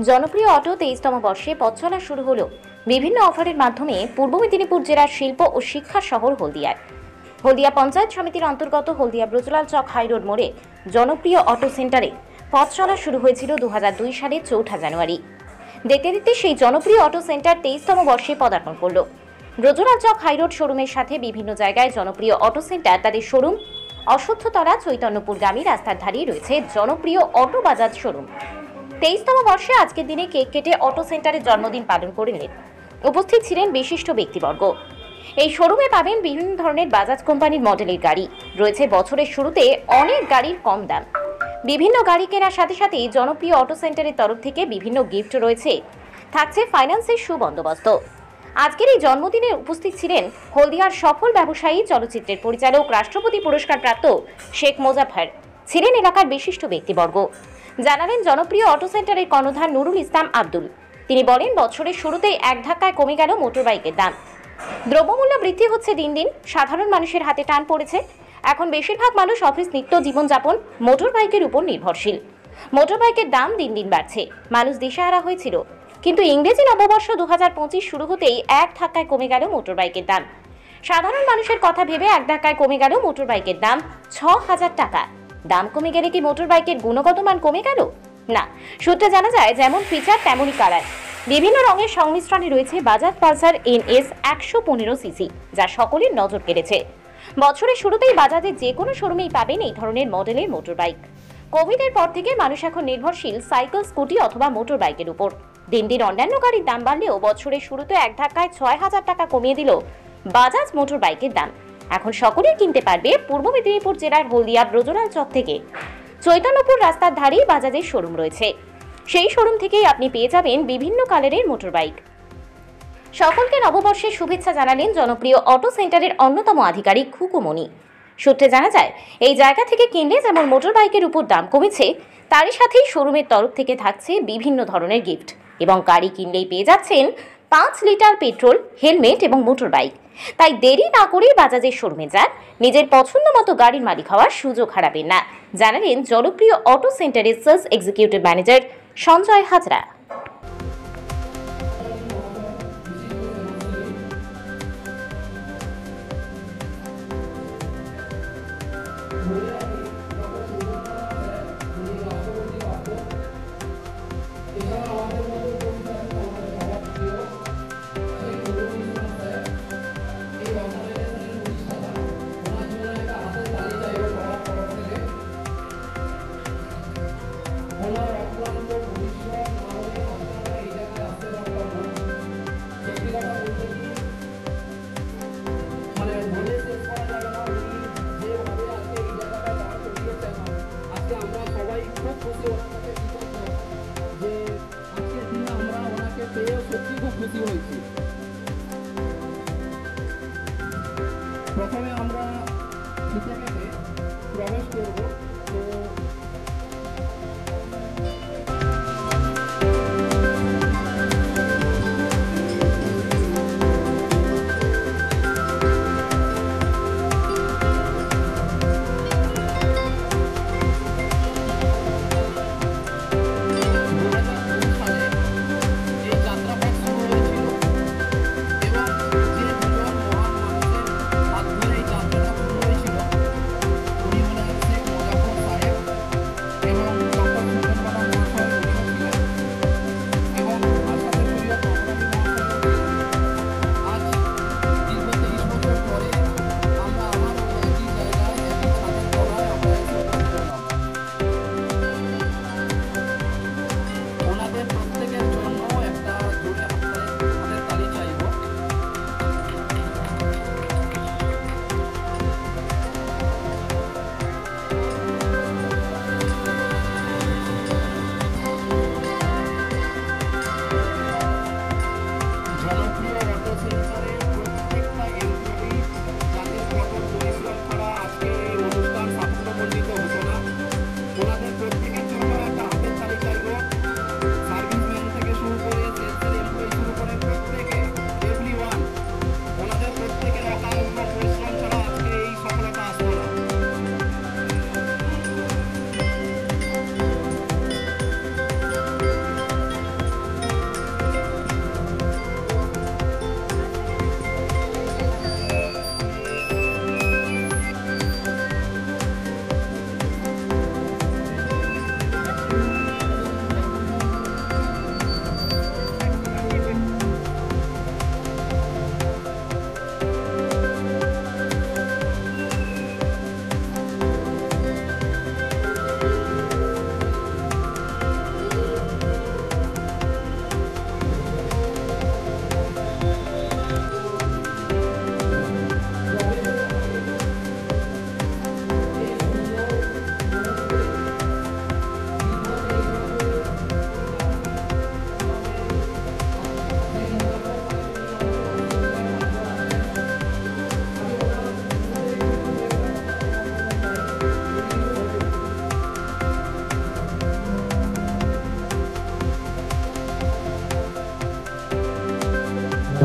জনপ্রিয় অটো 23তম বর্ষে পথ চলা শুরু হলো বিভিন্ন অফারের মাধ্যমে পূর্ব মেদিনীপুর জেলার শিল্প ও শিক্ষা শহর হলদিয়ায়। হলদিয়া পঞ্চায়েত সমিতির অন্তর্গত হলদিয়া ব্রজলাল চক হাইরোড মোড়ে জনপ্রিয় অটো সেন্টারে পথ চলা শুরু হয়েছিল 2002 সালের 4 জানুয়ারি। দেখতে দেখতে সেই জনপ্রিয় অটো সেন্টার 23তম বর্ষে পদার্পণ করল। ব্রজলাল চক হাইরোড শোরুমের সাথে বিভিন্ন জায়গায় জনপ্রিয় অটো সেন্টার তাদের শোরুম। অশ্বত্থতলা চৈতন্যপুরগামী রাস্তার ধারেই রয়েছে জনপ্রিয় অটো বাজাজ শোরুম। 23তম বর্ষে আজকের দিনে কেক কেটে অটো সেন্টারের জন্মদিন পালন করলেন। উপস্থিত ছিলেন বিশিষ্ট ব্যক্তিবর্গ। এই শোরুমে পাবেন বিভিন্ন ধরনের বাজাজ কোম্পানির মডেলের গাড়ি, রয়েছে বছরের শুরুতে অনেক গাড়ির কম দাম। বিভিন্ন গাড়ি কেনার সাথে সাথে জনপ্রিয় অটো সেন্টারের তরফ থেকে বিভিন্ন গিফট রয়েছে, থাকছে ফাইন্যান্সের সুবন্দোবস্ত। আজকের এই জন্মদিনে উপস্থিত ছিলেন হলদিয়ার সফল ব্যবসায়ী, চলচ্চিত্রের পরিচালক, রাষ্ট্রপতি পুরস্কার প্রাপ্ত শেখ মোজাফফর, ছিলেন এলাকার বিশিষ্ট ব্যক্তিবর্গ। জানালেন জনপ্রিয় অটো সেন্টারের কর্ণধার নুরুল ইসলাম আব্দুল। তিনি বলেন, বছরের শুরুতেই এক ধাক্কায় কমে গেল মোটরবাইকের দাম। দ্রব্যমূল্য বৃদ্ধি হচ্ছে দিন দিন, সাধারণ মানুষের হাতে টান পড়েছে। এখন বেশিরভাগ মানুষ অফিস নিত্য জীবনযাপন মোটরবাইকের উপর নির্ভরশীল। মোটরবাইকের দাম দিন দিন বাড়ছে, মানুষ দিশেহারা হয়েছিল। কিন্তু ইংরেজি নববর্ষ 2025 শুরু হতেই এক ধাক্কায় কমে গেল মোটরবাইকের দাম। সাধারণ মানুষের কথা ভেবে এক ধাক্কায় কমে গেল মোটরবাইকের দাম 6000 টাকা। দাম কমে গেলে কি মোটরবাইকের গুণগত মান কমে গেল? না, সূত্রে জানা যায় যেমন ফিচার তেমনই কালার। বিভিন্ন রঙের সংমিশ্রণে রয়েছে বাজাজ পালসার NS 115 সিসি, যা সকলের নজর কেড়েছে। বছরের শুরুতেই বাজাজের যে কোনো শোরুমেই পাবেন এই ধরনের মডেলের মোটরবাইক। কোভিডের পর থেকে মানুষ এখন নির্ভরশীল সাইকেল, স্কুটি অথবা মোটরবাইকের উপর। দিন দিন অন্যান্য গাড়ির দাম বাড়লেও বছরের শুরুতে এক ধাক্কায় 6000 টাকা কমিয়ে দিল বাজাজ মোটরবাইকের দাম। এখন সকলেই কিনতে পারবে পূর্ব মেদিনীপুর জেলার হলদিয়া ব্রজলাল চক থেকে। চৈতন্যপুর রাস্তার ধারেই বাজাজের শোরুম রয়েছে। সেই শোরুম থেকেই আপনি পেয়ে যাবেন বিভিন্ন কালারের মোটরবাইক। সকলকে নববর্ষের শুভেচ্ছা জানালেন জনপ্রিয় অটো সেন্টারের অন্যতম আধিকারিক খুকুমণি। সূত্রে জানা যায়, এই জায়গা থেকে কিনলে যেমন মোটরবাইকের উপর দাম কমেছে, তারই সাথেই শোরুমের তরফ থেকে থাকছে বিভিন্ন ধরনের গিফট, এবং গাড়ি কিনলেই পেয়ে যাচ্ছেন 5 লিটার পেট্রোল, হেলমেট এবং মোটরবাইক। তাই দেরি না করেই বাজাজের শোরুমে যান, নিজের পছন্দ মতো গাড়ির মালিক হওয়ার সুযোগ হারাবেন না, জানালেন জনপ্রিয় অটো সেন্টারের sales executive manager Sanjay Hazra. প্রথমে আমরা প্রবেশ করব।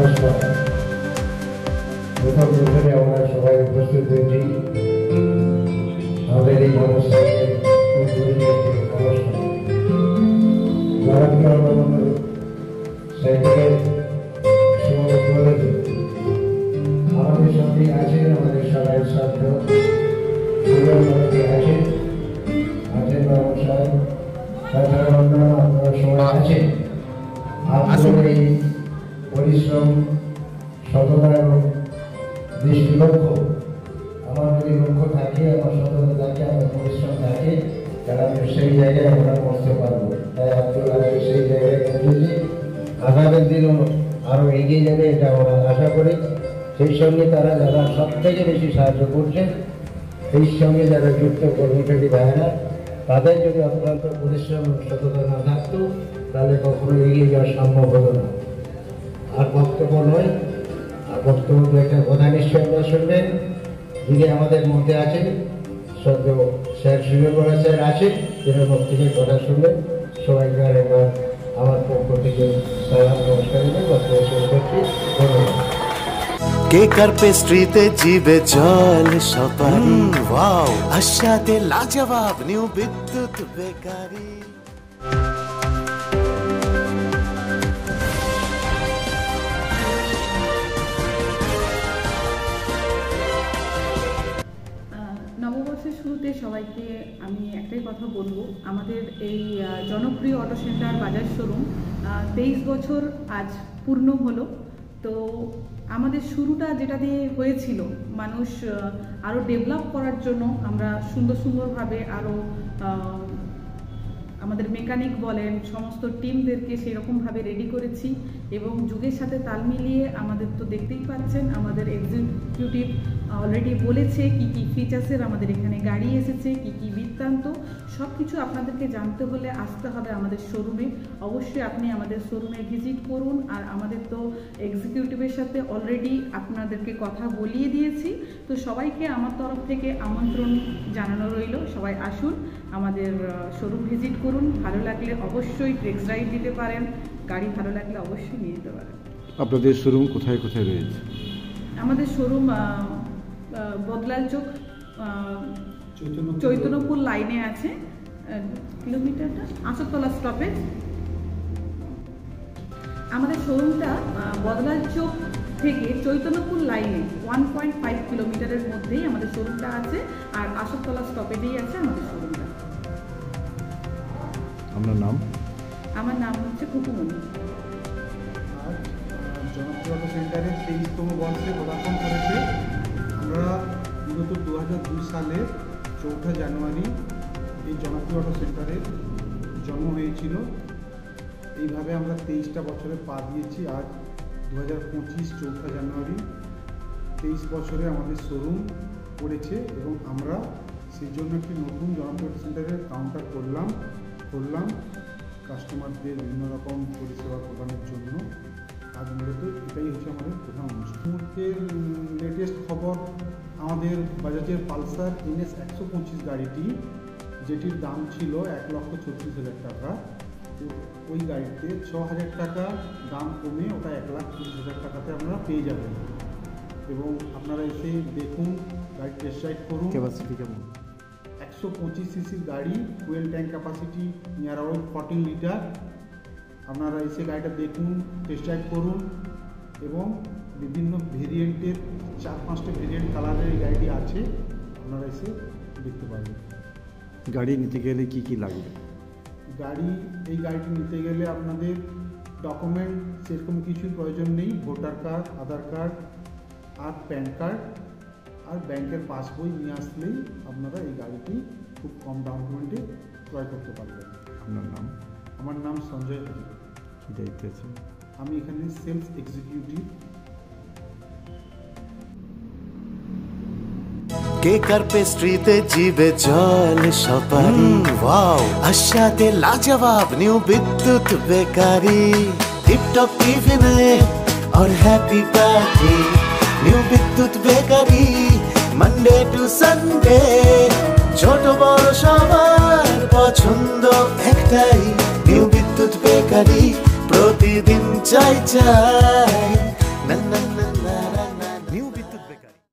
নমস্কার। প্রথম বছরে আমরা সবাই উপস্থিত হয়েছি আমাদের এই অনুষ্ঠানের আমাদের সঙ্গে আছেন আমাদের সবাই শ্রদ্ধ আছেন বাবু সাহেব, তাছাড়া অন্যান্য আপনারা সবাই আছেন। আপনাদের এই পরিশ্রম, সততা এবং দৃষ্টি লক্ষ্য, আমার যদি লক্ষ্য থাকে, আমার সততা থাকে, আমার পরিশ্রম থাকে, তাহলে আমি সেই জায়গায় আমরা পৌঁছতে পারবো। তাই আব্দুল আজকে সেই জায়গায় পৌঁছেছি। আগামী দিনও আরও এগিয়ে যাবে এটা আমরা আশা করি। সেই সঙ্গে তারা যারা সব থেকে বেশি সাহায্য করছেন, সেই সঙ্গে যারা যুক্ত কর্মচারী ভাইয়েরা, তাদের যদি অত্যন্ত পরিশ্রম এবং সততা না থাকতো তাহলে কখনো এগিয়ে যাওয়া সম্ভব হতো না। আর বক্তব্য নয়, আর বক্তব্য একটা কথা নিশ্চয় আপনারা শুনবেন। যিনি আমাদের মধ্যে আছেন শ্রদ্ধেয় স্যার সুরেন্দ্র স্যার আছেন, তিনি বক্তব্যের কথা শুনবেন। সবাইকে আরেকবার আমার পক্ষ থেকে সালাম নমস্কার দিয়ে বক্তব্য শেষ করছি। ধন্যবাদ। কেক আর পেস্ট্রিতে জিবে জল সপারি, ওয়াও আশাতে লাজবাব নিউ বিদ্যুৎ বেকারি। নববর্ষের শুরুতে সবাইকে আমি একটাই কথা বলবো, আমাদের এই জনপ্রিয় অটো সেন্টার বাজার শোরুম 23 বছর আজ পূর্ণ হলো। তো আমাদের শুরুটা যেটা দিয়ে হয়েছিল, মানুষ আরও ডেভেলপ করার জন্য আমরা সুন্দরভাবে আরও আমাদের মেকানিক বলেন, সমস্ত টিমদেরকে সেরকমভাবে রেডি করেছি এবং যুগের সাথে তাল মিলিয়ে আমাদের তো দেখতেই পাচ্ছেন, আমাদের এক্সিকিউটিভ অলরেডি বলেছে কি কি ফিচার্সের আমাদের এখানে গাড়ি এসেছে, কি কি বৃত্তান্ত, সব কিছু আপনাদেরকে জানতে হলে আসতে হবে আমাদের শোরুমে। অবশ্যই আপনি আমাদের শোরুমে ভিজিট করুন। আর আমাদের তো এক্সিকিউটিভের সাথে অলরেডি আপনাদেরকে কথা বলিয়ে দিয়েছি, তো সবাইকে আমার তরফ থেকে আমন্ত্রণ জানানো রইল। সবাই আসুন, আমাদের শোরুম ভিজিট করুন। ভালো লাগলে অবশ্যই টেক্সট রাইড দিতে পারেন, গাড়ি ভালো লাগলে অবশ্যই নিয়ে যেতে পারেন। আপনাদের শোরুম কোথায় কোথায় রয়েছে? আমাদের শোরুম বদলাল চোক চৈতন্যপুর লাইনে আছে, কিলোমিটারটা আসরতলা স্টপেজ। আমাদের শোরুমটা বদলাল চোক থেকে চৈতন্যপুর লাইনে 1.5 কিলোমিটারের মধ্যেই আমাদের শোরুমটা আছে, আর আসরতলা স্টপেজেই আছে আমাদের শোরুমটা। আপনার নাম? আমার নাম হচ্ছে কুকুমণি। আর জনপ্রিয় অটো সেন্টারের 23তম বর্ষে পদার্পণ করেছে। আমরা বিগত 2002 সালের 4 জানুয়ারি এই জনপ্রিয় অটো সেন্টারের জন্ম হয়েছিল। এইভাবে আমরা 23টা বছরে পা দিয়েছি। আজ 2025 4 জানুয়ারি 23 বছরে আমাদের শোরুম পড়েছে এবং আমরা সেই জন্য একটি নতুন জনপ্রিয় অটো সেন্টারের কাউন্টার করলাম কাস্টমারদের বিভিন্ন রকম পরিষেবা প্রদানের জন্য। আজ মূলত এটাই হচ্ছে আমাদের প্রধান অনুষ্ঠান। মুহূর্তের লেটেস্ট খবর, আমাদের বাজাজের পালসার NS 125 গাড়িটি, যেটির দাম ছিল 1,36,000 টাকা, ওই গাড়িতে 6,000 টাকা দাম কমে ওটা 1,30,000 টাকাতে আপনারা পেয়ে যাবেন। এবং আপনারা এসে দেখুন, গাড়ি টেস্ট রাইড করুন। ক্যাপাসিটি কেমন? 125 সিসির গাড়ি, fuel tank capacity near about 14 litre. আপনারা এসে গাড়িটা দেখুন, টেস্ট রাইড করুন এবং বিভিন্ন ভেরিয়েন্টের 4-5টা ভেরিয়েন্ট কালারের এই গাড়িটি আছে, আপনারা এসে দেখতে পারবেন। গাড়ি নিতে গেলে কি কি লাগবে? এই গাড়িটি নিতে গেলে আপনাদের ডকুমেন্ট সেরকম কিছুর প্রয়োজন নেই। ভোটার কার্ড, আধার কার্ড আর প্যান কার্ড আর ব্যাংকের পাসবই নিয়ে আসলেই আপনারা এই গাড়িটি খুব কম ডাউন পেমেন্টে ক্রয় করতে পারবেন। আপনার নাম? আমার নাম সঞ্জয় হাজরা। কী দায়িত্বে আছেন? আমি এখানে সেলস এক্সিকিউটিভ। কেক আর পেস্ট্রিতে জিবে জল সপারি, ওয়াও আশাতে লাজবাব নিউ বিদ্যুৎ বেকারি। টিপটপ টিফিনে और हैप्पी पार्टी নিউ বিদ্যুৎ বেকারি। মানডে টু সানডে ছোট বড় সবার পছন্দ একটাই, নিউ বিদ্যুৎ বেকারি। প্রতিদিন চাই চাই